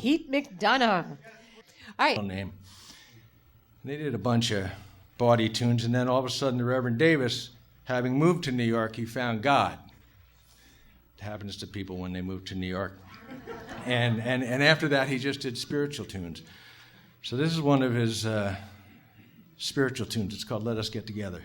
Pete McDonough. All right. Name. They did a bunch of bawdy tunes, and then all of a sudden the Reverend Davis, having moved to New York, he found God. It happens to people when they move to New York. And after that, he just did spiritual tunes. So this is one of his spiritual tunes. It's called Let Us Get Together.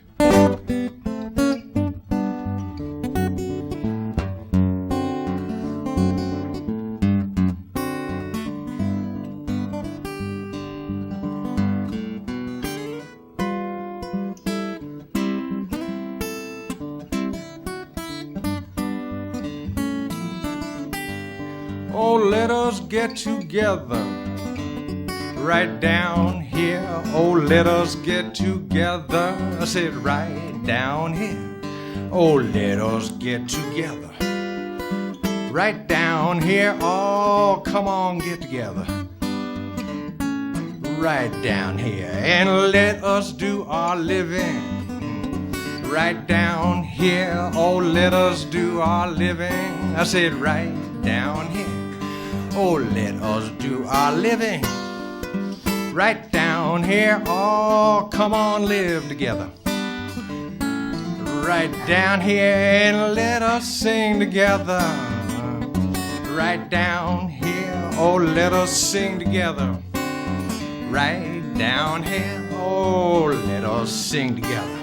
Oh, let us get together right down here. Oh, let us get together. I said right down here. Oh, let us get together right down here. Oh, come on, get together right down here. And let us do our living right down here. Oh, let us do our living. I said right down here. Oh, let us do our living right down here. Oh, come on, live together right down here. And let us sing together right down here. Oh, let us sing together right down here. Oh, let us sing together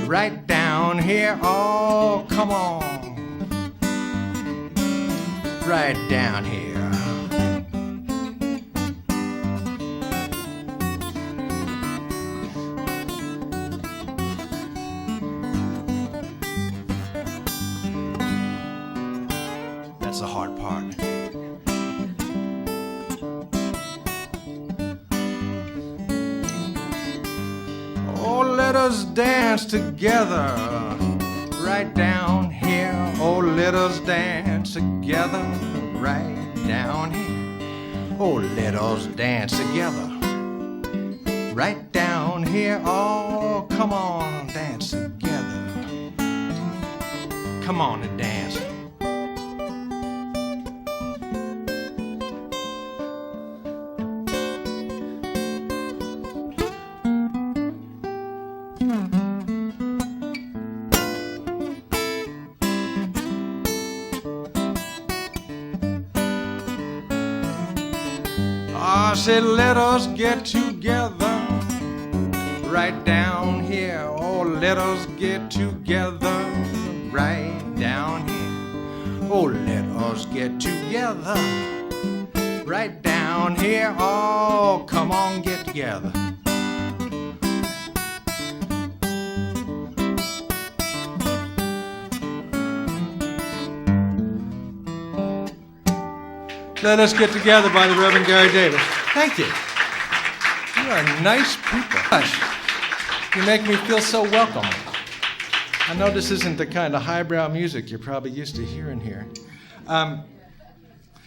right down here. Oh, come on, right down here. That's the hard part. Oh, let us dance together right down here. Oh, let us dance together right down here. Oh, let us dance together right down here. Oh, come on, dance together. Come on and dance. I said, let us get together right down here. Oh, let us get together right down here. Oh, let us get together right down here. Oh, come on, get together. Let Us Get Together by the Reverend Gary Davis. Thank you. You are nice people. Gosh, you make me feel so welcome. I know this isn't the kind of highbrow music you're probably used to hearing here.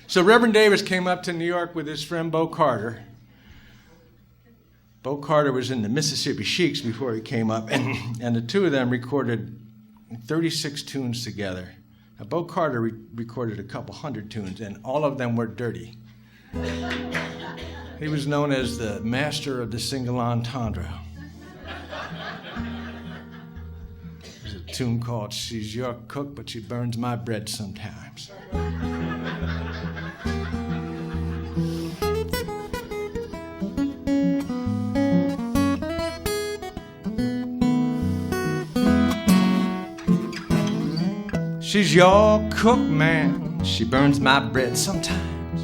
So Reverend Davis came up to New York with his friend Bo Carter. Bo Carter was in the Mississippi Sheiks before he came up, and the two of them recorded 36 tunes together. Now, Bo Carter recorded a couple hundred tunes, and all of them were dirty. He was known as the master of the single entendre. There's a tune called She's Your Cook, but She Burns My Bread Sometimes. She's your cook, man. She burns my bread sometimes.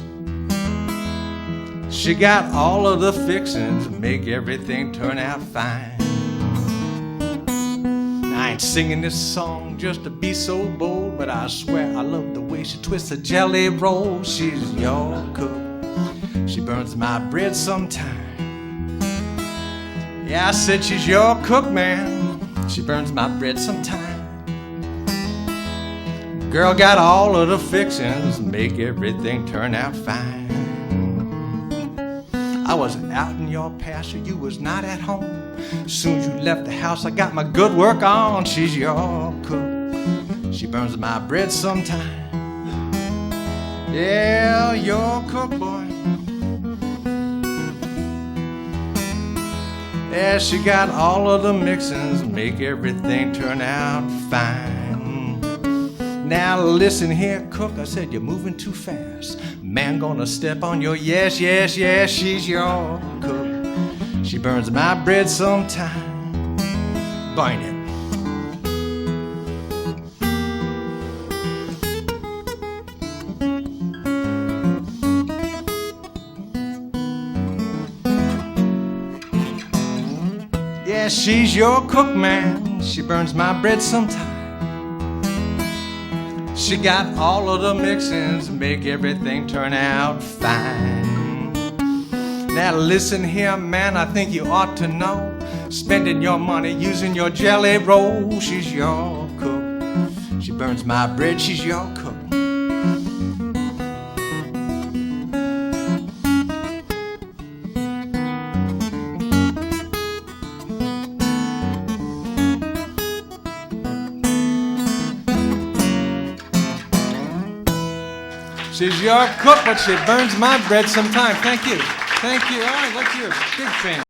She got all of the fixings, make everything turn out fine. I ain't singing this song just to be so bold, but I swear I love the way she twists a jelly roll. She's your cook. She burns my bread sometimes. Yeah, I said she's your cook, man. She burns my bread sometimes. Girl got all of the fixings, make everything turn out fine. I was out in your pasture, you was not at home. Soon as you left the house, I got my good work on. She's your cook. She burns my bread sometime. Yeah, your cook, boy. Yeah, she got all of the mixins, make everything turn out fine. Now listen here, cook, I said you're moving too fast. Man gonna step on your yes, yes, yes, she's your cook. She burns my bread sometime. Burn it. Yeah, she's your cook, man. She burns my bread sometime. She got all of the mixins, make everything turn out fine. Now listen here, man, I think you ought to know. Spending your money using your jelly roll. She's your cook. She burns my bread, she's your cook. She's your cook, but she burns my bread sometime. Thank you. Thank you. All right, let's hear a big fan.